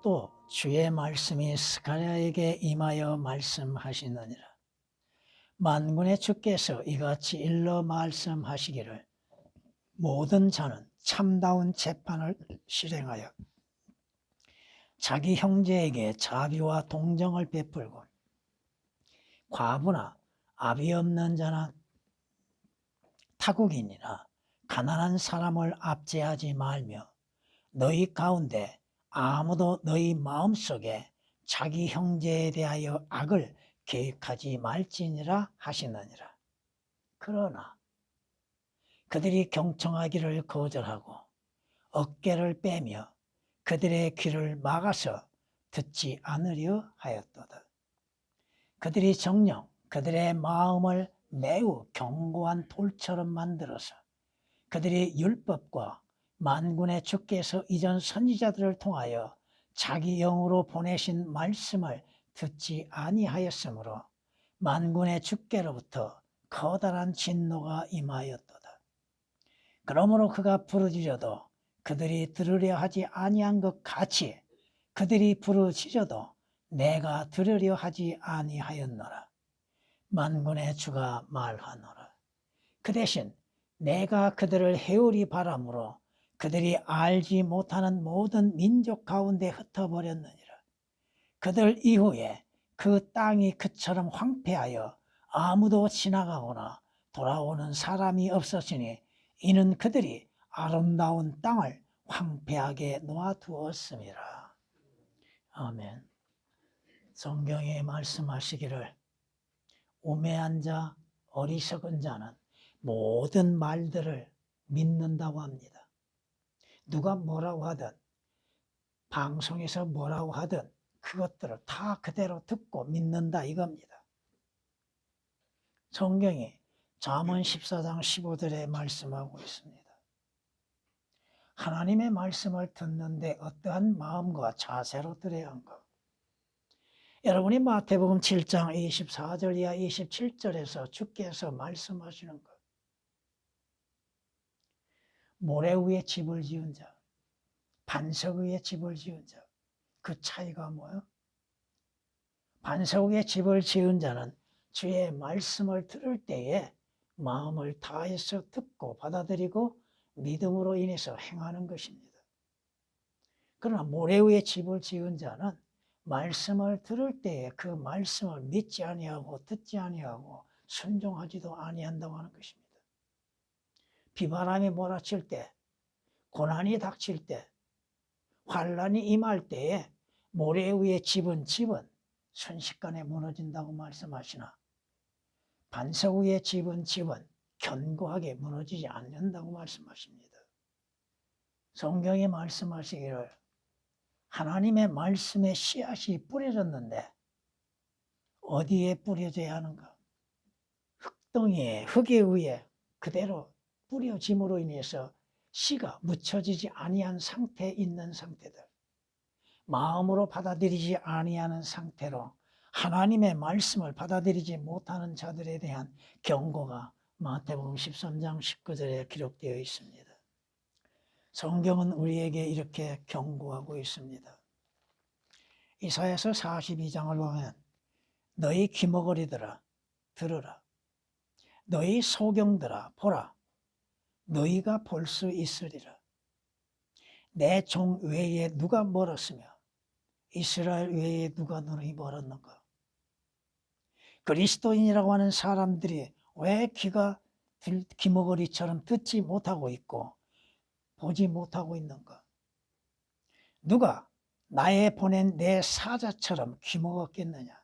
또 주의 말씀이 스가랴에게 임하여 말씀하시느니라. 만군의 주께서 이같이 일러 말씀하시기를 모든 자는 참다운 재판을 실행하여 자기 형제에게 자비와 동정을 베풀고 과부나 아비 없는 자나 타국인이나 가난한 사람을 압제하지 말며 너희 가운데 아무도 너희 마음속에 자기 형제에 대하여 악을 계획하지 말지니라 하시느니라. 그러나 그들이 경청하기를 거절하고 어깨를 빼며 그들의 귀를 막아서 듣지 않으려 하였도다. 그들이 정녕 그들의 마음을 매우 견고한 돌처럼 만들어서 그들이 율법과 만군의 주께서 이전 선지자들을 통하여 자기 영으로 보내신 말씀을 듣지 아니하였으므로 만군의 주께로부터 커다란 진노가 임하였도다. 그러므로 그가 부르짖어도 그들이 들으려 하지 아니한 것 같이 그들이 부르짖어도 내가 들으려 하지 아니하였노라. 만군의 주가 말하노라. 그 대신 내가 그들을 해오리 바람으로 그들이 알지 못하는 모든 민족 가운데 흩어버렸느니라. 그들 이후에 그 땅이 그처럼 황폐하여 아무도 지나가거나 돌아오는 사람이 없었으니 이는 그들이 아름다운 땅을 황폐하게 놓아두었음이라. 아멘. 성경에 말씀하시기를 우매한 자, 어리석은 자는 모든 말들을 믿는다고 합니다. 누가 뭐라고 하든 방송에서 뭐라고 하든 그것들을 다 그대로 듣고 믿는다 이겁니다. 성경이 잠언 14장 15절에 말씀하고 있습니다. 하나님의 말씀을 듣는데 어떠한 마음과 자세로 들어야 한가? 여러분이 마태복음 7장 24절 이하 27절에서 주께서 말씀하시는 것, 모래 위에 집을 지은 자, 반석 위에 집을 지은 자, 그 차이가 뭐예요? 반석 위에 집을 지은 자는 주의 말씀을 들을 때에 마음을 다해서 듣고 받아들이고 믿음으로 인해서 행하는 것입니다. 그러나 모래 위에 집을 지은 자는 말씀을 들을 때에 그 말씀을 믿지 아니하고 듣지 아니하고 순종하지도 아니한다고 하는 것입니다. 비바람이 몰아칠 때, 고난이 닥칠 때, 환란이 임할 때에 모래 위에 집은 순식간에 무너진다고 말씀하시나 반석 위에 집은 견고하게 무너지지 않는다고 말씀하십니다. 성경이 말씀하시기를 하나님의 말씀에 씨앗이 뿌려졌는데 어디에 뿌려져야 하는가? 흙덩이에, 흙에 위에 그대로 뿌려짐으로 인해서 씨가 묻혀지지 아니한 상태에 있는 상태들, 마음으로 받아들이지 아니하는 상태로 하나님의 말씀을 받아들이지 못하는 자들에 대한 경고가 마태복음 13장 19절에 기록되어 있습니다. 성경은 우리에게 이렇게 경고하고 있습니다. 이사야서 42장을 보면 너희 귀머거리들아 들으라, 너희 소경들아 보라, 너희가 볼 수 있으리라. 내 종 외에 누가 멀었으며 이스라엘 외에 누가 너희 멀었는가? 그리스도인이라고 하는 사람들이 왜 귀머거리처럼 듣지 못하고 있고 보지 못하고 있는가? 누가 나의 보낸 내 사자처럼 귀먹었겠느냐?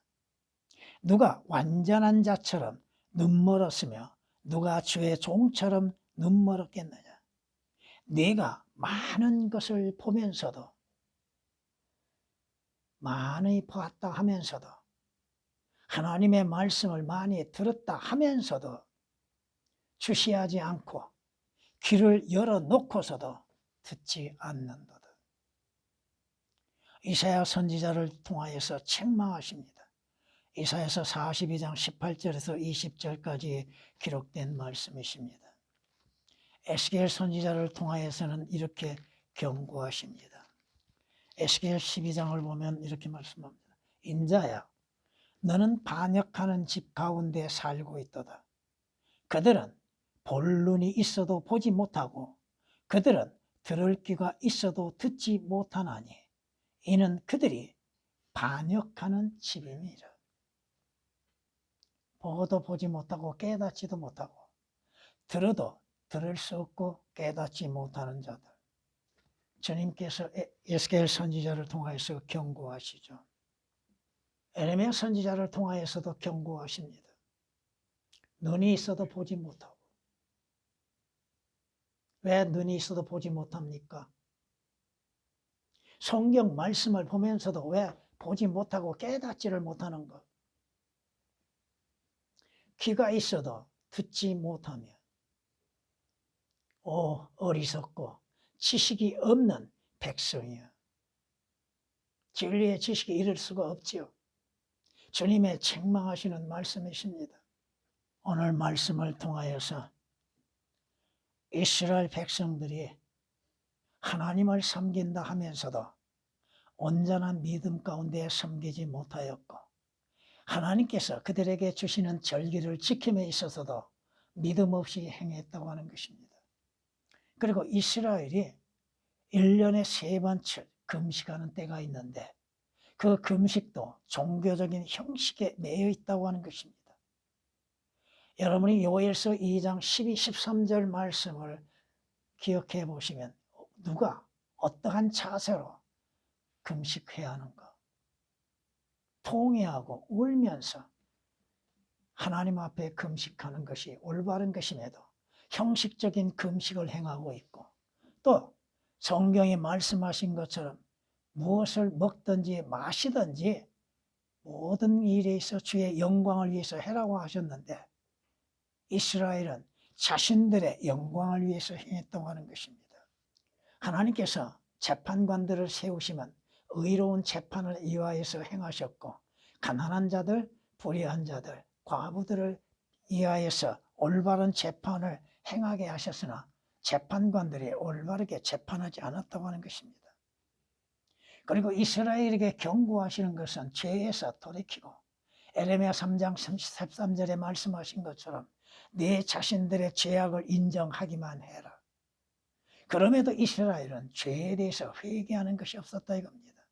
누가 완전한 자처럼 눈멀었으며 누가 주의 종처럼 눈멀었겠느냐? 네가 많은 것을 보면서도 많이 보았다 하면서도 하나님의 말씀을 많이 들었다 하면서도 주시하지 않고 귀를 열어놓고서도 듣지 않는도다. 이사야 선지자를 통하여서 책망하십니다. 이사야서 42장 18절에서 20절까지 기록된 말씀이십니다. 에스겔 선지자를 통하여서는 이렇게 경고하십니다. 에스겔 12장을 보면 이렇게 말씀합니다. 인자야, 너는 반역하는 집 가운데 살고 있도다. 그들은 볼 눈이 있어도 보지 못하고 그들은 들을 귀가 있어도 듣지 못하나니 이는 그들이 반역하는 집임이라. 보고도 보지 못하고 깨닫지도 못하고 들어도 들을 수 없고 깨닫지 못하는 자들. 주님께서 에스겔 선지자를 통하여서 경고하시죠. 에레미야 선지자를 통하여서도 경고하십니다. 눈이 있어도 보지 못하고. 왜 눈이 있어도 보지 못합니까? 성경 말씀을 보면서도 왜 보지 못하고 깨닫지를 못하는 것? 귀가 있어도 듣지 못하며 어리석고 지식이 없는 백성이야. 진리의 지식이 이를 수가 없지요. 주님의 책망하시는 말씀이십니다. 오늘 말씀을 통하여서 이스라엘 백성들이 하나님을 섬긴다 하면서도 온전한 믿음 가운데 섬기지 못하였고 하나님께서 그들에게 주시는 절기를 지킴에 있어서도 믿음 없이 행했다고 하는 것입니다. 그리고 이스라엘이 1년에 3번 금식하는 때가 있는데 그 금식도 종교적인 형식에 매여 있다고 하는 것입니다. 여러분이 요엘서 2장 12, 13절 말씀을 기억해 보시면 누가 어떠한 자세로 금식해야 하는가? 통회하고 울면서 하나님 앞에 금식하는 것이 올바른 것임에도 형식적인 금식을 행하고 있고 또 성경이 말씀하신 것처럼 무엇을 먹든지 마시든지 모든 일에 있어 주의 영광을 위해서 해라고 하셨는데 이스라엘은 자신들의 영광을 위해서 행했다고 하는 것입니다. 하나님께서 재판관들을 세우시면 의로운 재판을 위하여서 행하셨고 가난한 자들, 불의한 자들, 과부들을 위하여서 올바른 재판을 행하게 하셨으나 재판관들이 올바르게 재판하지 않았다고 하는 것입니다. 그리고 이스라엘에게 경고하시는 것은 죄에서 돌이키고 에레미야 3장 13절에 말씀하신 것처럼 내 자신들의 죄악을 인정하기만 해라. 그럼에도 이스라엘은 죄에 대해서 회개하는 것이 없었다 이겁니다.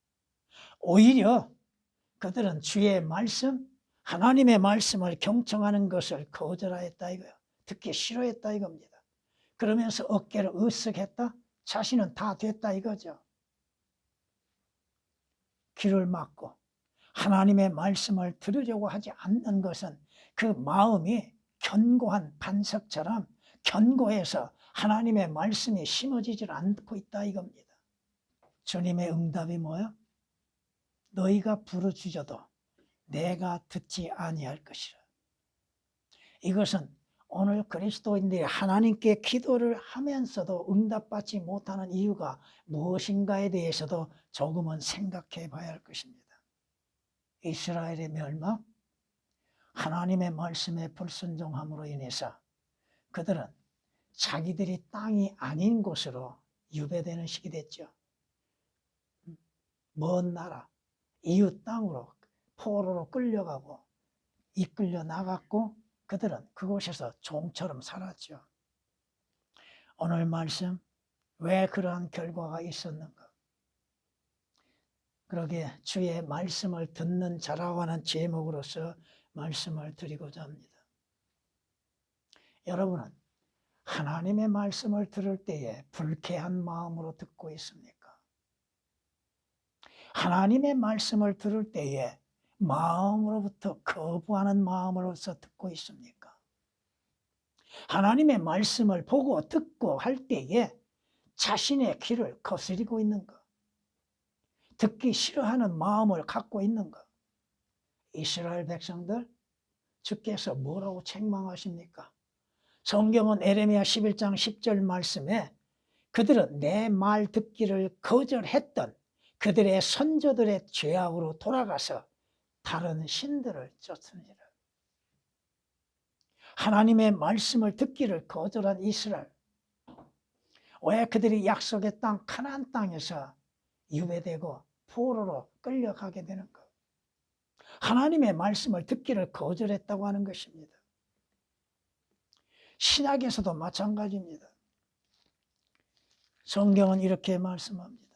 오히려 그들은 주의 말씀, 하나님의 말씀을 경청하는 것을 거절하였다 이거예요. 듣기 싫어했다 이겁니다. 그러면서 어깨를 으쓱했다? 자신은 다 됐다 이거죠. 귀를 막고 하나님의 말씀을 들으려고 하지 않는 것은 그 마음이 견고한 반석처럼 견고해서 하나님의 말씀이 심어지질 않고 있다 이겁니다. 주님의 응답이 뭐야? 너희가 부르짖어도 내가 듣지 아니할 것이라. 이것은 오늘 그리스도인들이 하나님께 기도를 하면서도 응답받지 못하는 이유가 무엇인가에 대해서도 조금은 생각해 봐야 할 것입니다. 이스라엘의 멸망, 하나님의 말씀에 불순종함으로 인해서 그들은 자기들이 땅이 아닌 곳으로 유배되는 시기 됐죠. 먼 나라, 이웃 땅으로 포로로 끌려가고 이끌려 나갔고 그들은 그곳에서 종처럼 살았죠. 오늘 말씀, 왜 그러한 결과가 있었는가? 그러기에 주의 말씀을 듣는 자라고 하는 제목으로서 말씀을 드리고자 합니다. 여러분은 하나님의 말씀을 들을 때에 불쾌한 마음으로 듣고 있습니까? 하나님의 말씀을 들을 때에 마음으로부터 거부하는 마음으로서 듣고 있습니까? 하나님의 말씀을 보고 듣고 할 때에 자신의 귀를 거스리고 있는가? 듣기 싫어하는 마음을 갖고 있는가? 이스라엘 백성들, 주께서 뭐라고 책망하십니까? 성경은 에레미야 11장 10절 말씀에 그들은 내 말 듣기를 거절했던 그들의 선조들의 죄악으로 돌아가서 다른 신들을 쫓으니라. 하나님의 말씀을 듣기를 거절한 이스라엘, 왜 그들이 약속의 땅 가나안 땅에서 유배되고 포로로 끌려가게 되는 것. 하나님의 말씀을 듣기를 거절했다고 하는 것입니다. 신약에서도 마찬가지입니다. 성경은 이렇게 말씀합니다.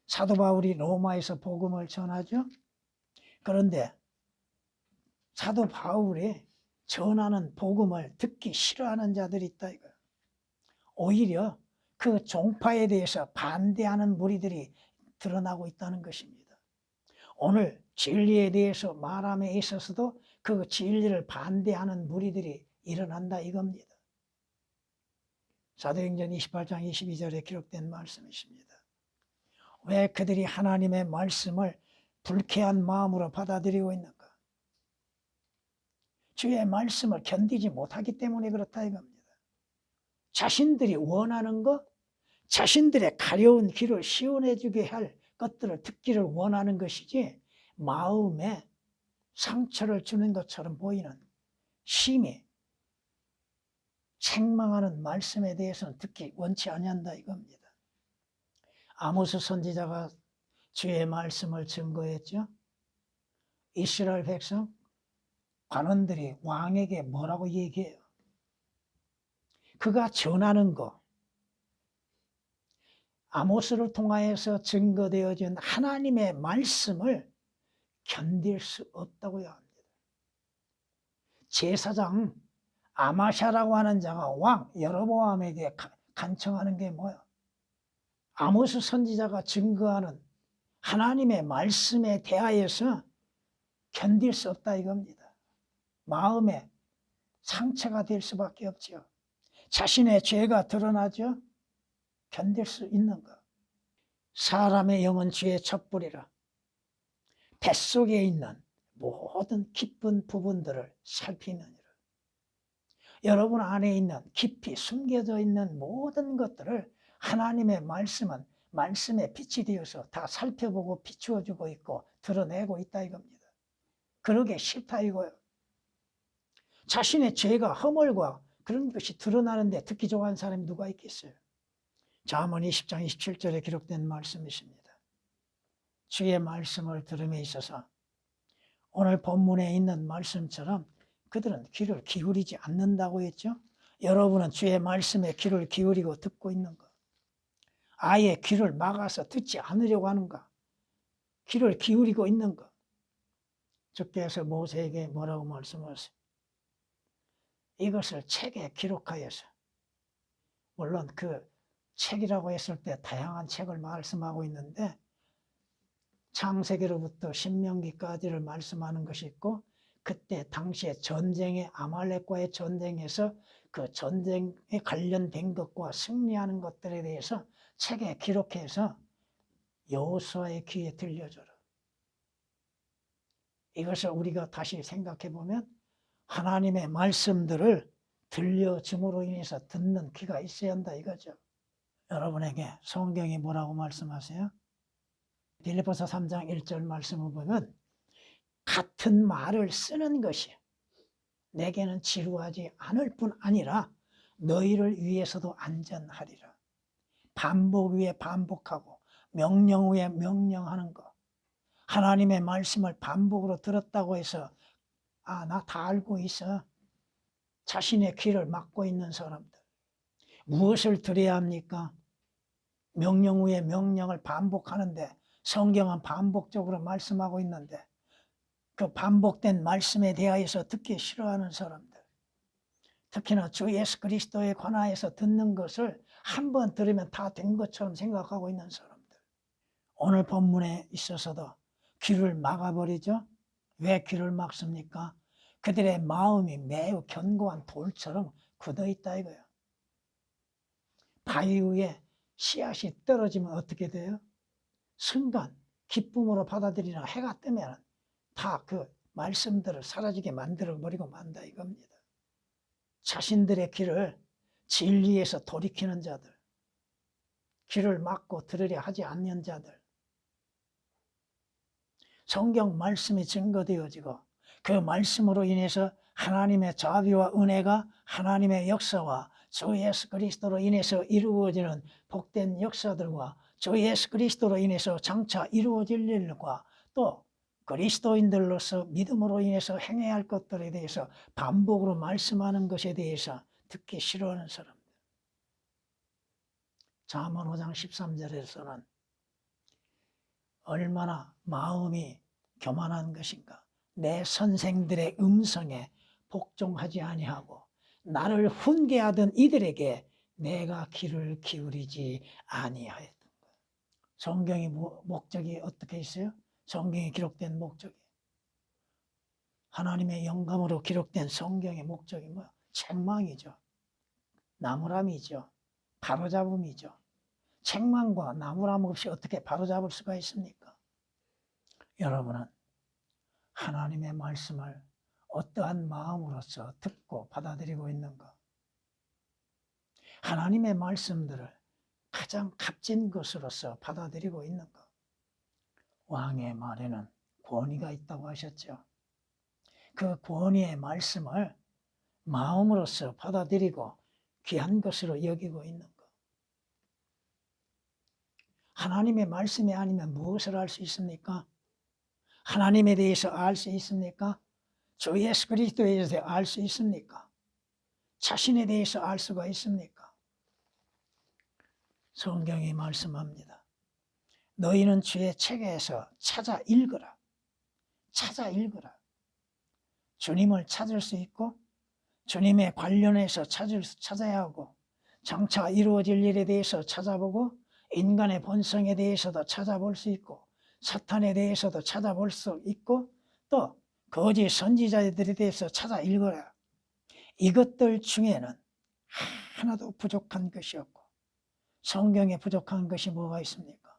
사도 바울이 로마에서 복음을 전하죠. 그런데 사도 바울이 전하는 복음을 듣기 싫어하는 자들이 있다 이거예요. 오히려 그 종파에 대해서 반대하는 무리들이 드러나고 있다는 것입니다. 오늘 진리에 대해서 말함에 있어서도 그 진리를 반대하는 무리들이 일어난다 이겁니다. 사도행전 28장 22절에 기록된 말씀이십니다. 왜 그들이 하나님의 말씀을 불쾌한 마음으로 받아들이고 있는가? 주의 말씀을 견디지 못하기 때문에 그렇다 이겁니다. 자신들이 원하는 것, 자신들의 가려운 길을 시원해주게 할 것들을 듣기를 원하는 것이지 마음에 상처를 주는 것처럼 보이는 심히 책망하는 말씀에 대해서는 듣기 원치 아니한다 이겁니다. 아모스 선지자가 주의 말씀을 증거했죠. 이스라엘 백성 관원들이 왕에게 뭐라고 얘기해요? 그가 전하는 거, 아모스를 통하여서 증거되어진 하나님의 말씀을 견딜 수 없다고요 합니다. 제사장 아마샤라고 하는 자가 왕 여로보암에게 간청하는 게 뭐야? 아모스 선지자가 증거하는 하나님의 말씀에 대하여서 견딜 수 없다 이겁니다. 마음에 상처가 될 수밖에 없죠. 자신의 죄가 드러나죠. 견딜 수 있는가? 사람의 영은 죄의 첩불이라. 뱃속에 있는 모든 깊은 부분들을 살피느니라. 여러분 안에 있는 깊이 숨겨져 있는 모든 것들을 하나님의 말씀은 말씀의 빛이 되어서 다 살펴보고 비추어주고 있고 드러내고 있다 이겁니다. 그러게 싫다 이거예요. 자신의 죄가 허물과 그런 것이 드러나는데 듣기 좋아하는 사람이 누가 있겠어요? 잠언 20장 27절에 기록된 말씀이십니다. 주의 말씀을 들음에 있어서 오늘 본문에 있는 말씀처럼 그들은 귀를 기울이지 않는다고 했죠. 여러분은 주의 말씀에 귀를 기울이고 듣고 있는가? 아예 귀를 막아서 듣지 않으려고 하는가? 귀를 기울이고 있는가? 주께서 모세에게 뭐라고 말씀하세요? 이것을 책에 기록하여서, 물론 그 책이라고 했을 때 다양한 책을 말씀하고 있는데 창세기로부터 신명기까지를 말씀하는 것이 있고, 그때 당시에 전쟁의 아말렉과의 전쟁에서 그 전쟁에 관련된 것과 승리하는 것들에 대해서 책에 기록해서 여호수아의 귀에 들려줘라. 이것을 우리가 다시 생각해 보면 하나님의 말씀들을 들려줌으로 인해서 듣는 귀가 있어야 한다 이거죠. 여러분에게 성경이 뭐라고 말씀하세요? 빌립보서 3장 1절 말씀을 보면 같은 말을 쓰는 것이 내게는 지루하지 않을 뿐 아니라 너희를 위해서도 안전하리라. 반복 위에 반복하고 명령 위에 명령하는 것. 하나님의 말씀을 반복으로 들었다고 해서 나 다 알고 있어. 자신의 귀를 막고 있는 사람들. 무엇을 들어야 합니까? 명령 위에 명령을 반복하는데 성경은 반복적으로 말씀하고 있는데 그 반복된 말씀에 대하여서 듣기 싫어하는 사람들, 특히나 주 예수 그리스도에 관하여서 듣는 것을 한 번 들으면 다 된 것처럼 생각하고 있는 사람들, 오늘 본문에 있어서도 귀를 막아버리죠. 왜 귀를 막습니까? 그들의 마음이 매우 견고한 돌처럼 굳어있다 이거예요. 바위 위에 씨앗이 떨어지면 어떻게 돼요? 순간 기쁨으로 받아들이나 해가 뜨면 다 그 말씀들을 사라지게 만들어버리고 만다 이겁니다. 자신들의 귀를 진리에서 돌이키는 자들, 귀를 막고 들으려 하지 않는 자들, 성경 말씀이 증거되어지고 그 말씀으로 인해서 하나님의 자비와 은혜가, 하나님의 역사와 주 예수 그리스도로 인해서 이루어지는 복된 역사들과 주 예수 그리스도로 인해서 장차 이루어질 일과 또 그리스도인들로서 믿음으로 인해서 행해야 할 것들에 대해서 반복으로 말씀하는 것에 대해서 듣기 싫어하는 사람들. 잠언 5장 13절에서는 얼마나 마음이 교만한 것인가. 내 선생들의 음성에 복종하지 아니하고 나를 훈계하던 이들에게 내가 귀를 기울이지 아니하였던 거예요. 성경의 목적이 어떻게 있어요? 성경에 기록된 목적이 하나님의 영감으로 기록된 성경의 목적이 뭐야? 책망이죠. 나무람이죠. 바로잡음이죠. 책망과 나무람 없이 어떻게 바로잡을 수가 있습니까? 여러분은 하나님의 말씀을 어떠한 마음으로서 듣고 받아들이고 있는가? 하나님의 말씀들을 가장 값진 것으로서 받아들이고 있는가? 왕의 말에는 권위가 있다고 하셨죠. 그 권위의 말씀을 마음으로서 받아들이고 귀한 것으로 여기고 있는가? 하나님의 말씀이 아니면 무엇을 알 수 있습니까? 하나님에 대해서 알 수 있습니까? 주 예수 그리스도에 대해서 알 수 있습니까? 자신에 대해서 알 수가 있습니까? 성경이 말씀합니다. 너희는 주의 책에서 찾아 읽으라. 찾아 읽으라. 주님을 찾을 수 있고 주님에 관련해서 찾아야 하고 장차 이루어질 일에 대해서 찾아보고 인간의 본성에 대해서도 찾아볼 수 있고 사탄에 대해서도 찾아볼 수 있고 또 거짓 선지자들에 대해서 찾아 읽어라. 이것들 중에는 하나도 부족한 것이 없고 성경에 부족한 것이 뭐가 있습니까?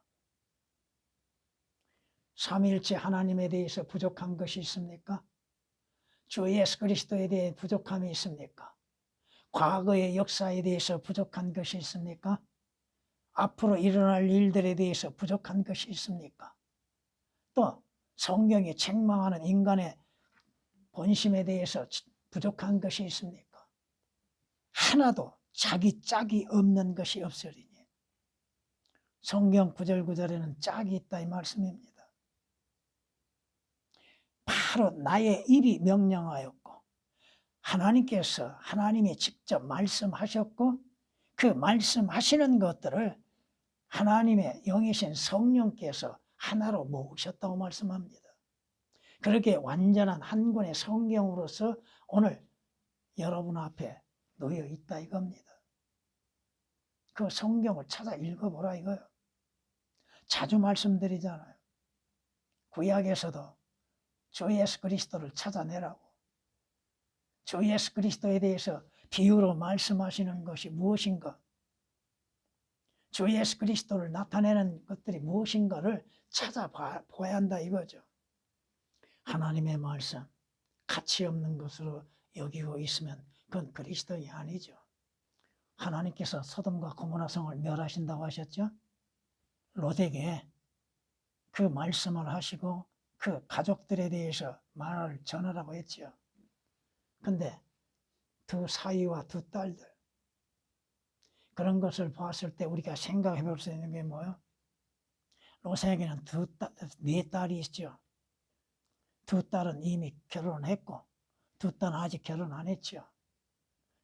삼위일체 하나님에 대해서 부족한 것이 있습니까? 주 예수 그리스도에 대해 부족함이 있습니까? 과거의 역사에 대해서 부족한 것이 있습니까? 앞으로 일어날 일들에 대해서 부족한 것이 있습니까? 또 성경이 책망하는 인간의 본심에 대해서 부족한 것이 있습니까? 하나도 자기 짝이 없는 것이 없으리니 성경 구절구절에는 짝이 있다 이 말씀입니다. 바로 나의 입이 명령하였고 하나님께서 하나님이 직접 말씀하셨고 그 말씀하시는 것들을 하나님의 영이신 성령께서 하나로 모으셨다고 말씀합니다. 그렇게 완전한 한 권의 성경으로서 오늘 여러분 앞에 놓여 있다 이겁니다. 그 성경을 찾아 읽어보라 이거요. 자주 말씀드리잖아요. 구약에서도 주 예수 그리스도를 찾아내라고. 주 예수 그리스도에 대해서 비유로 말씀하시는 것이 무엇인가? 주 예수 그리스도를 나타내는 것들이 무엇인가를 찾아봐야 한다 이거죠. 하나님의 말씀 가치 없는 것으로 여기고 있으면 그건 그리스도인이 아니죠. 하나님께서 소돔과 고모라 성을 멸하신다고 하셨죠. 롯에게 그 말씀을 하시고 그 가족들에 대해서 말을 전하라고 했죠. 근데 두 사위와 두 딸들 그런 것을 봤을 때 우리가 생각해 볼 수 있는 게 뭐예요? 롯에게는 네 딸이 있죠. 두 딸은 이미 결혼했고 두 딸은 아직 결혼 안 했죠.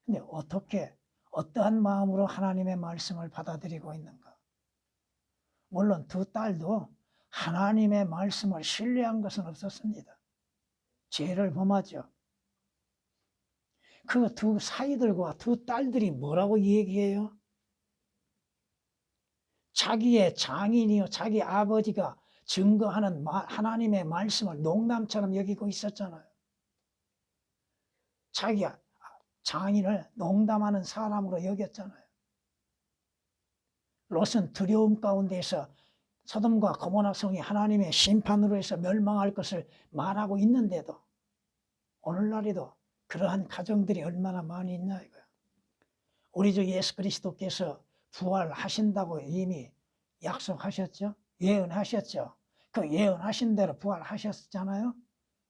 근데 어떻게 어떠한 마음으로 하나님의 말씀을 받아들이고 있는가? 물론 두 딸도 하나님의 말씀을 신뢰한 것은 없었습니다. 죄를 범하죠. 그 두 사위들과 두 딸들이 뭐라고 얘기해요? 자기의 장인이요 자기 아버지가 증거하는 하나님의 말씀을 농담처럼 여기고 있었잖아요. 자기 장인을 농담하는 사람으로 여겼잖아요. 롯은 두려움 가운데서 소돔과 고모라 성이 하나님의 심판으로 해서 멸망할 것을 말하고 있는데도 오늘날에도 그러한 가정들이 얼마나 많이 있나 이거야. 우리 주 예수 그리스도께서 부활하신다고 이미 약속하셨죠. 예언하셨죠. 그 예언하신 대로 부활하셨잖아요.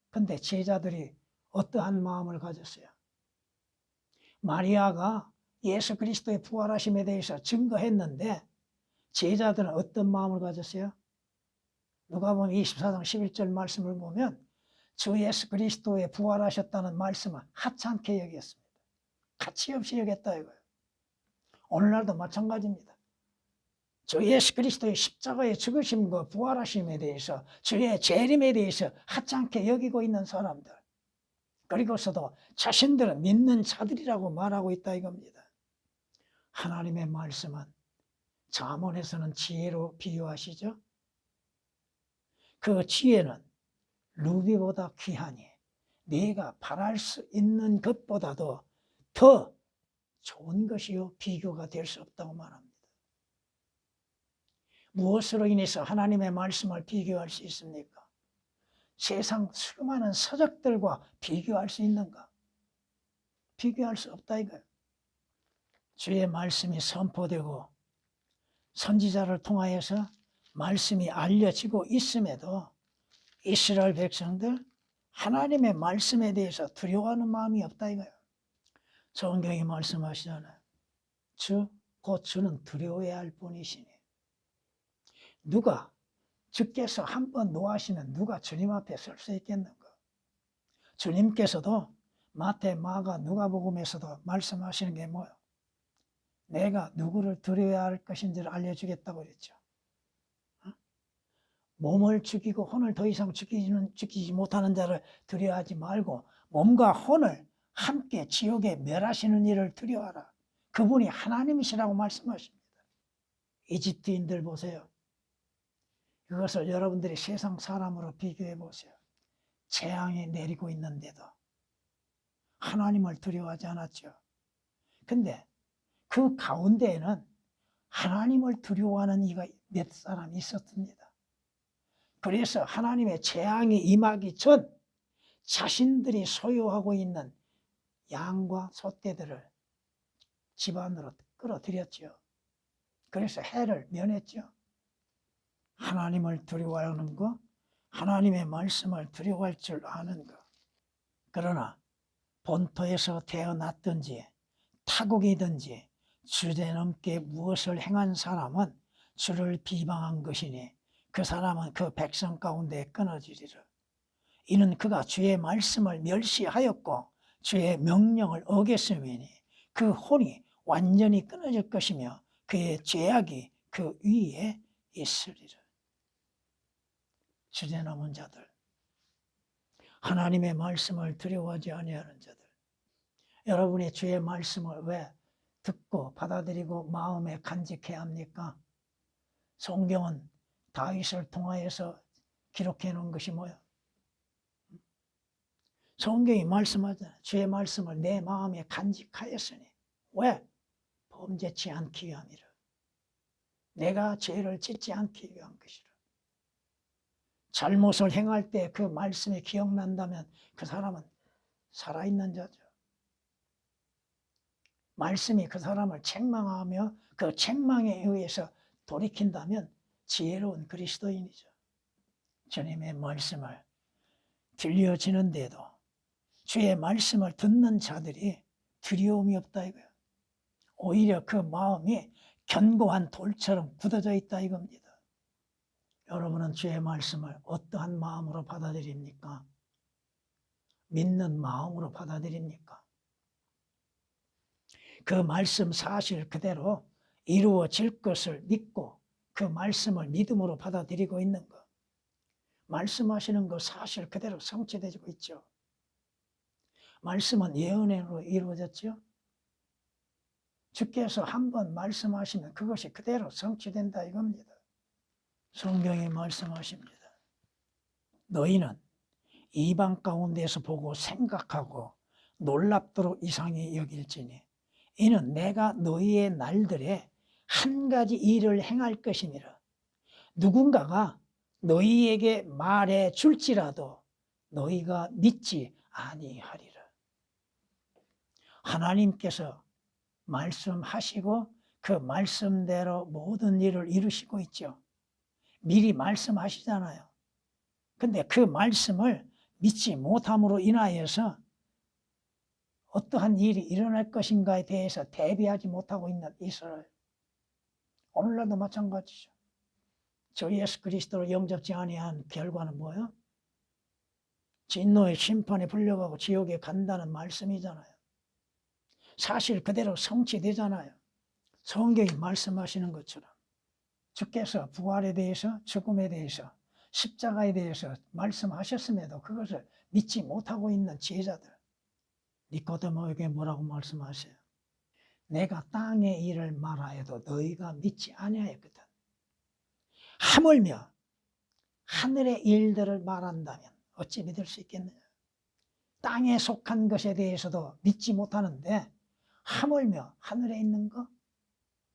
근데 제자들이 어떠한 마음을 가졌어요? 마리아가 예수 그리스도의 부활하심에 대해서 증거했는데 제자들은 어떤 마음을 가졌어요? 누가복음 24장 11절 말씀을 보면 주 예수 그리스도의 부활하셨다는 말씀은 하찮게 여겼습니다. 가치없이 여겼다 이거예요. 오늘날도 마찬가지입니다. 주 예수 그리스도의 십자가의 죽으심과 부활하심에 대해서 주의 재림에 대해서 하찮게 여기고 있는 사람들, 그리고서도 자신들은 믿는 자들이라고 말하고 있다 이겁니다. 하나님의 말씀은 잠언에서는 지혜로 비유하시죠. 그 지혜는 루비보다 귀하니 네가 바랄 수 있는 것보다도 더 좋은 것이요 비교가 될 수 없다고 말합니다. 무엇으로 인해서 하나님의 말씀을 비교할 수 있습니까? 세상 수많은 서적들과 비교할 수 있는가? 비교할 수 없다 이거예요. 주의 말씀이 선포되고 선지자를 통하여서 말씀이 알려지고 있음에도 이스라엘 백성들 하나님의 말씀에 대해서 두려워하는 마음이 없다 이거예요. 성경이 말씀하시잖아요. 곧 주는 두려워해야 할 뿐이시니 주께서 한번 노하시면 누가 주님 앞에 설 수 있겠는가? 주님께서도 마태, 마가, 누가복음에서도 말씀하시는 게 뭐예요? 내가 누구를 두려워해야 할 것인지를 알려주겠다고 그랬죠. 몸을 죽이고 혼을 더 이상 죽이지 못하는 자를 두려워하지 말고 몸과 혼을 함께 지옥에 멸하시는 이를 두려워하라. 그분이 하나님이시라고 말씀하십니다. 이집트인들 보세요. 그것을 여러분들이 세상 사람으로 비교해 보세요. 재앙이 내리고 있는데도 하나님을 두려워하지 않았죠. 근데 그 가운데에는 하나님을 두려워하는 이가 몇 사람 있었습니다. 그래서 하나님의 재앙이 임하기 전 자신들이 소유하고 있는 양과 소떼들을 집안으로 끌어들였죠. 그래서 해를 면했죠. 하나님을 두려워하는 것, 하나님의 말씀을 두려워할 줄 아는 것. 그러나 본토에서 태어났든지 타국이든지 주제넘게 무엇을 행한 사람은 주를 비방한 것이니 그 사람은 그 백성 가운데 끊어지리라. 이는 그가 주의 말씀을 멸시하였고 주의 명령을 어겼음이니 그 혼이 완전히 끊어질 것이며 그의 죄악이 그 위에 있으리라. 주제넘은 자들, 하나님의 말씀을 두려워하지 아니하는 자들, 여러분이 주의 말씀을 왜 듣고 받아들이고 마음에 간직해야 합니까? 성경은 다윗을 통하여서 기록해 놓은 것이 뭐예요? 성경이 말씀하잖아요. 주의 말씀을 내 마음에 간직하였으니 왜? 범죄치 않기 위함이라. 내가 죄를 짓지 않기 위한 것이라. 잘못을 행할 때 그 말씀이 기억난다면 그 사람은 살아있는 자죠. 말씀이 그 사람을 책망하며 그 책망에 의해서 돌이킨다면 지혜로운 그리스도인이죠. 주님의 말씀을 들려지는데도 주의 말씀을 듣는 자들이 두려움이 없다 이거예요. 오히려 그 마음이 견고한 돌처럼 굳어져 있다 이겁니다. 여러분은 주의 말씀을 어떠한 마음으로 받아들입니까? 믿는 마음으로 받아들입니까? 그 말씀 사실 그대로 이루어질 것을 믿고 그 말씀을 믿음으로 받아들이고 있는 것. 말씀하시는 것 사실 그대로 성취되고 있죠. 말씀은 예언으로 이루어졌죠. 주께서 한번 말씀하시면 그것이 그대로 성취된다 이겁니다. 성경이 말씀하십니다. 너희는 이방 가운데서 보고 생각하고 놀랍도록 이상히 여길지니 이는 내가 너희의 날들에 한 가지 일을 행할 것이니라. 누군가가 너희에게 말해 줄지라도 너희가 믿지 아니하리라. 하나님께서 말씀하시고 그 말씀대로 모든 일을 이루시고 있죠. 미리 말씀하시잖아요. 근데 그 말씀을 믿지 못함으로 인하여서 어떠한 일이 일어날 것인가에 대해서 대비하지 못하고 있는 이스라엘. 오늘날도 마찬가지죠. 저 예수 그리스도를 영접지 아니한 결과는 뭐예요? 진노의 심판에 불려가고 지옥에 간다는 말씀이잖아요. 사실 그대로 성취되잖아요. 성경이 말씀하시는 것처럼 주께서 부활에 대해서, 죽음에 대해서, 십자가에 대해서 말씀하셨음에도 그것을 믿지 못하고 있는 제자들. 니코데모에게 뭐라고 말씀하세요? 내가 땅의 일을 말하여도 너희가 믿지 아니하였거든. 하물며 하늘의 일들을 말한다면 어찌 믿을 수 있겠느냐? 땅에 속한 것에 대해서도 믿지 못하는데 하물며 하늘에 있는 것,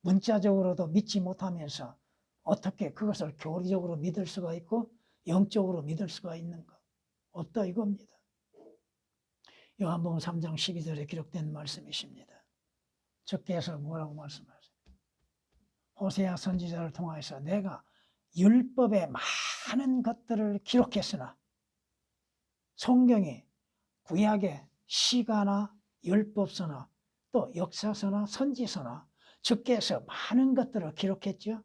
문자적으로도 믿지 못하면서 어떻게 그것을 교리적으로 믿을 수가 있고 영적으로 믿을 수가 있는가? 없다 이겁니다. 요한복음 3장 12절에 기록된 말씀이십니다. 주께서 뭐라고 말씀하세요? 호세아 선지자를 통해서 내가 율법의 많은 것들을 기록했으나 성경에 구약의 시가나 율법서나 또 역사서나 선지서나 주께서 많은 것들을 기록했죠.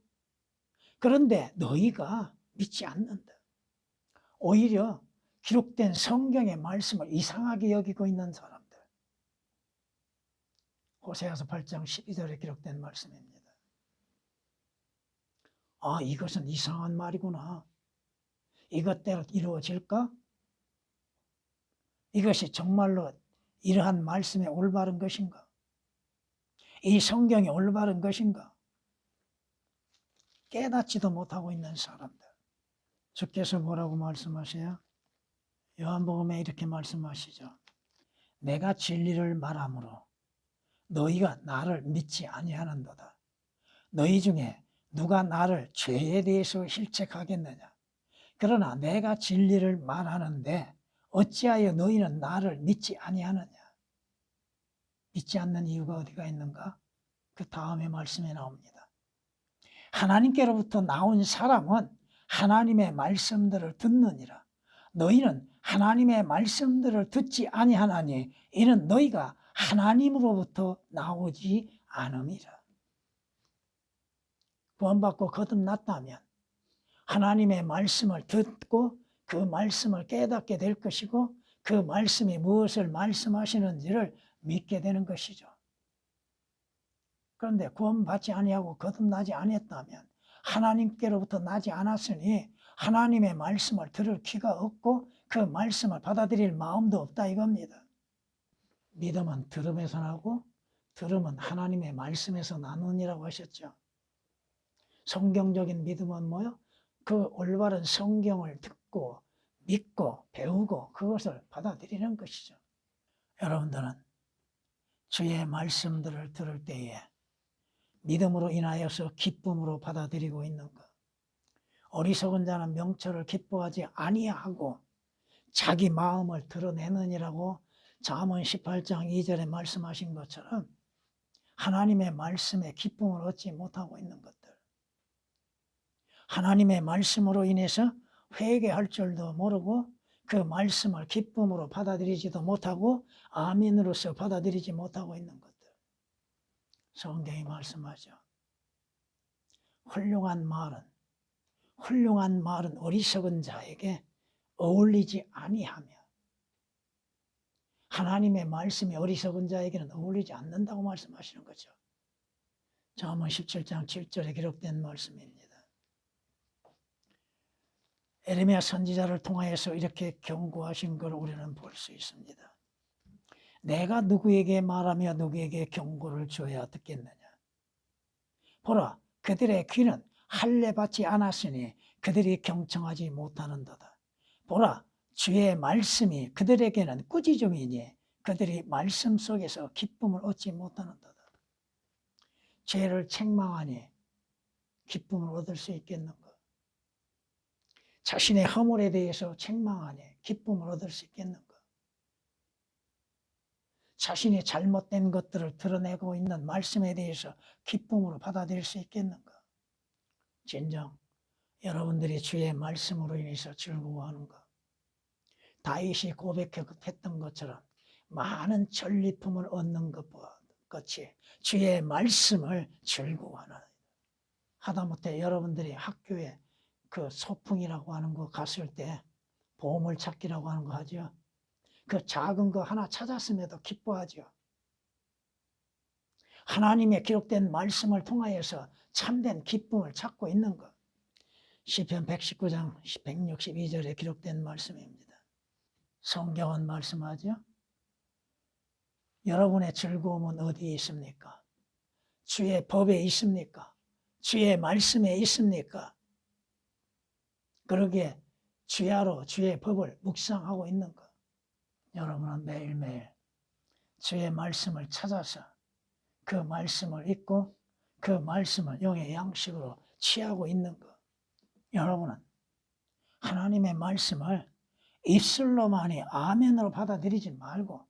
그런데 너희가 믿지 않는다. 오히려 기록된 성경의 말씀을 이상하게 여기고 있는 사람들. 호세아서 8장 12절에 기록된 말씀입니다. 아, 이것은 이상한 말이구나. 이것대로 이루어질까? 이것이 정말로 이러한 말씀에 올바른 것인가? 이 성경이 올바른 것인가? 깨닫지도 못하고 있는 사람들. 주께서 뭐라고 말씀하세요? 요한복음에 이렇게 말씀하시죠. 내가 진리를 말함으로 너희가 나를 믿지 아니하는도다. 너희 중에 누가 나를 죄에 대해서 실책하겠느냐? 그러나 내가 진리를 말하는데 어찌하여 너희는 나를 믿지 아니하느냐? 믿지 않는 이유가 어디가 있는가? 그 다음에 말씀에 나옵니다. 하나님께로부터 나온 사람은 하나님의 말씀들을 듣느니라. 너희는 하나님의 말씀들을 듣지 아니하나니 이는 너희가 하나님으로부터 나오지 않음이라. 구원받고 거듭났다면 하나님의 말씀을 듣고 그 말씀을 깨닫게 될 것이고 그 말씀이 무엇을 말씀하시는지를 믿게 되는 것이죠. 그런데 구원받지 아니하고 거듭나지 않았다면 하나님께로부터 나지 않았으니 하나님의 말씀을 들을 귀가 없고 그 말씀을 받아들일 마음도 없다 이겁니다. 믿음은 들음에서 나고 들음은 하나님의 말씀에서 나누니라고 하셨죠. 성경적인 믿음은 뭐요? 그 올바른 성경을 듣고 믿고 배우고 그것을 받아들이는 것이죠. 여러분들은 주의 말씀들을 들을 때에 믿음으로 인하여서 기쁨으로 받아들이고 있는가? 어리석은 자는 명철을 기뻐하지 아니하고 자기 마음을 드러내느니라고 잠언 18장 2절에 말씀하신 것처럼 하나님의 말씀에 기쁨을 얻지 못하고 있는 것들. 하나님의 말씀으로 인해서 회개할 줄도 모르고 그 말씀을 기쁨으로 받아들이지도 못하고 아멘으로서 받아들이지 못하고 있는 것들. 성경이 말씀하죠. 훌륭한 말은 어리석은 자에게 어울리지 아니하며 하나님의 말씀이 어리석은 자에게는 어울리지 않는다고 말씀하시는 거죠. 잠언 17장 7절에 기록된 말씀입니다. 에레미야 선지자를 통하여서 이렇게 경고하신 걸 우리는 볼 수 있습니다. 내가 누구에게 말하며 누구에게 경고를 줘야 듣겠느냐? 보라, 그들의 귀는 할례 받지 않았으니 그들이 경청하지 못하는도다. 보라, 주의 말씀이 그들에게는 꾸짖음이니 그들이 말씀 속에서 기쁨을 얻지 못하는도다. 죄를 책망하니 기쁨을 얻을 수 있겠는가? 자신의 허물에 대해서 책망하니 기쁨을 얻을 수 있겠는가? 자신이 잘못된 것들을 드러내고 있는 말씀에 대해서 기쁨으로 받아들일 수 있겠는가? 진정 여러분들이 주의 말씀으로 인해서 즐거워하는가? 다윗이 고백했던 것처럼 많은 전리품을 얻는 것과 같이 주의 말씀을 즐거워하는, 하다못해 여러분들이 학교에 그 소풍이라고 하는 거 갔을 때 보물찾기라고 하는 거 하죠. 그 작은 거 하나 찾았음에도 기뻐하죠. 하나님의 기록된 말씀을 통하여서 참된 기쁨을 찾고 있는 것. 시편 119장 162절에 기록된 말씀입니다. 성경은 말씀하죠. 여러분의 즐거움은 어디에 있습니까? 주의 법에 있습니까? 주의 말씀에 있습니까? 그러기에 주야로 주의 법을 묵상하고 있는 것. 여러분은 매일매일 주의 말씀을 찾아서 그 말씀을 읽고 그 말씀을 영의 양식으로 취하고 있는 것. 여러분은 하나님의 말씀을 입술로만이 아멘으로 받아들이지 말고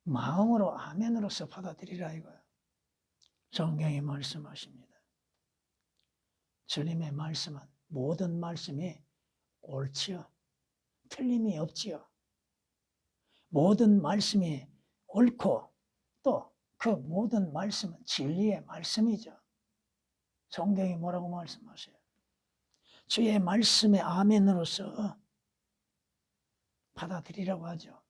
마음으로 아멘으로서 받아들이라 이거예요. 성경이 말씀하십니다. 주님의 말씀은 모든 말씀이 옳지요. 틀림이 없지요. 모든 말씀이 옳고 또 그 모든 말씀은 진리의 말씀이죠. 성경이 뭐라고 말씀하세요? 주의 말씀의 아멘으로서 받아들이라고 하죠.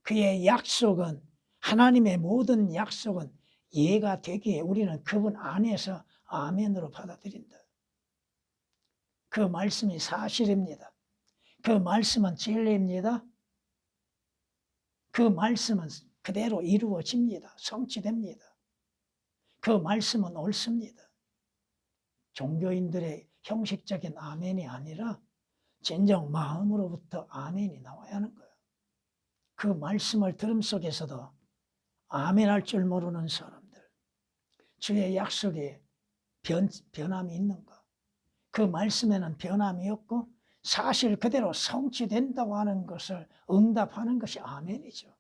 그의 약속은, 하나님의 모든 약속은 예가 되기에 우리는 그분 안에서 아멘으로 받아들인다. 그 말씀이 사실입니다. 그 말씀은 진리입니다. 그 말씀은 그대로 이루어집니다. 성취됩니다. 그 말씀은 옳습니다. 종교인들의 형식적인 아멘이 아니라 진정 마음으로부터 아멘이 나와야 하는 거예요. 그 말씀을 들음 속에서도 아멘할 줄 모르는 사람들, 주의 약속에 변함이 있는가? 그 말씀에는 변함이 없고 사실 그대로 성취된다고 하는 것을 응답하는 것이 아멘이죠.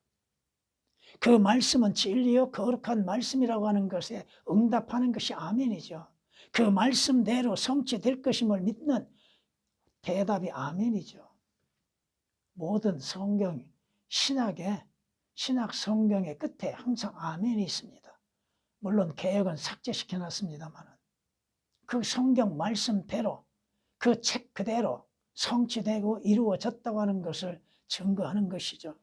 그 말씀은 진리요 거룩한 말씀이라고 하는 것에 응답하는 것이 아멘이죠. 그 말씀대로 성취될 것임을 믿는 대답이 아멘이죠. 모든 성경, 신학 성경의 끝에 항상 아멘이 있습니다. 물론 개역은 삭제시켜놨습니다만 그 성경 말씀대로 그 책 그대로 성취되고 이루어졌다고 하는 것을 증거하는 것이죠.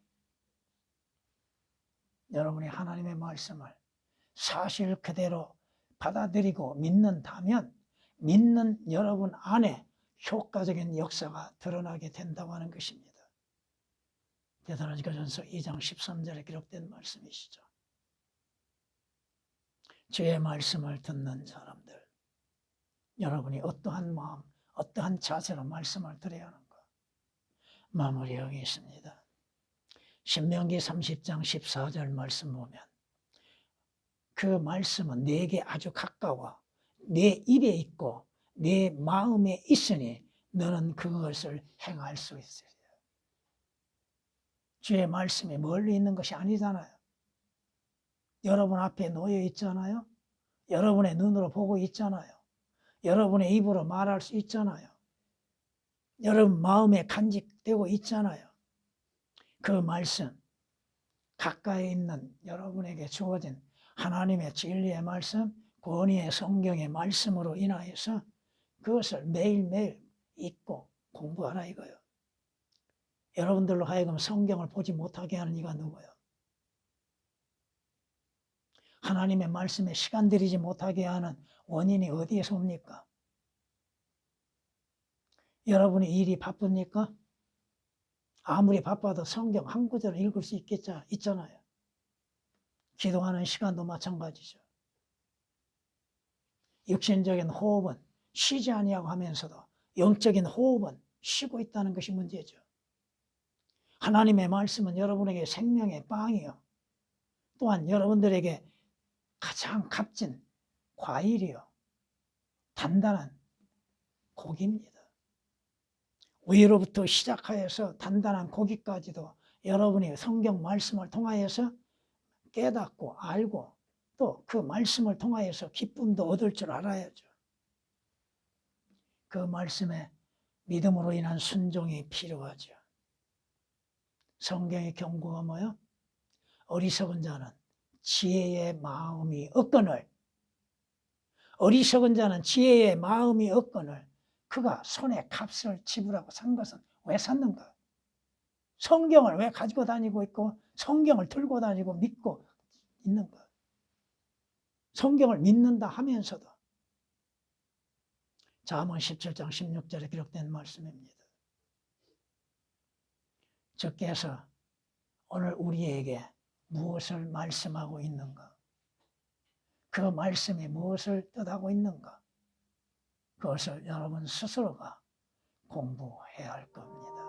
여러분이 하나님의 말씀을 사실 그대로 받아들이고 믿는다면 믿는 여러분 안에 효과적인 역사가 드러나게 된다고 하는 것입니다. 데살로니가전서 2장 13절에 기록된 말씀이시죠. 주의 말씀을 듣는 사람들, 여러분이 어떠한 마음, 어떠한 자세로 말씀을 들어야 하는가? 마무리하겠습니다. 신명기 30장 14절 말씀 보면 그 말씀은 내게 아주 가까워 내 입에 있고 내 마음에 있으니 너는 그것을 행할 수 있으리라. 주의 말씀이 멀리 있는 것이 아니잖아요. 여러분 앞에 놓여 있잖아요. 여러분의 눈으로 보고 있잖아요. 여러분의 입으로 말할 수 있잖아요. 여러분 마음에 간직되고 있잖아요. 그 말씀, 가까이 있는 여러분에게 주어진 하나님의 진리의 말씀, 권위의 성경의 말씀으로 인하여서 그것을 매일매일 읽고 공부하라 이거예요. 여러분들로 하여금 성경을 보지 못하게 하는 이가 누구예요? 하나님의 말씀에 시간 들이지 못하게 하는 원인이 어디에서 옵니까? 여러분이 일이 바쁩니까? 아무리 바빠도 성경 한 구절을 읽을 수 있잖아요. 기도하는 시간도 마찬가지죠. 육신적인 호흡은 쉬지 아니하고 하면서도 영적인 호흡은 쉬고 있다는 것이 문제죠. 하나님의 말씀은 여러분에게 생명의 빵이요. 또한 여러분들에게 가장 값진 과일이요. 단단한 고기입니다. 위로부터 시작하여서 단단한 고기까지도 여러분이 성경 말씀을 통하여서 깨닫고 알고 또 그 말씀을 통하여서 기쁨도 얻을 줄 알아야죠. 그 말씀에 믿음으로 인한 순종이 필요하죠. 성경의 경고가 뭐요? 어리석은 자는 지혜의 마음이 없거늘, 어리석은 자는 지혜의 마음이 없거늘 그가 손에 값을 지불하고 산 것은 왜 샀는가? 성경을 왜 가지고 다니고 있고 성경을 들고 다니고 믿고 있는가? 성경을 믿는다 하면서도. 잠언 17장 16절에 기록된 말씀입니다. 주께서 오늘 우리에게 무엇을 말씀하고 있는가? 그 말씀이 무엇을 뜻하고 있는가? 그것을 여러분 스스로가 공부해야 할 겁니다.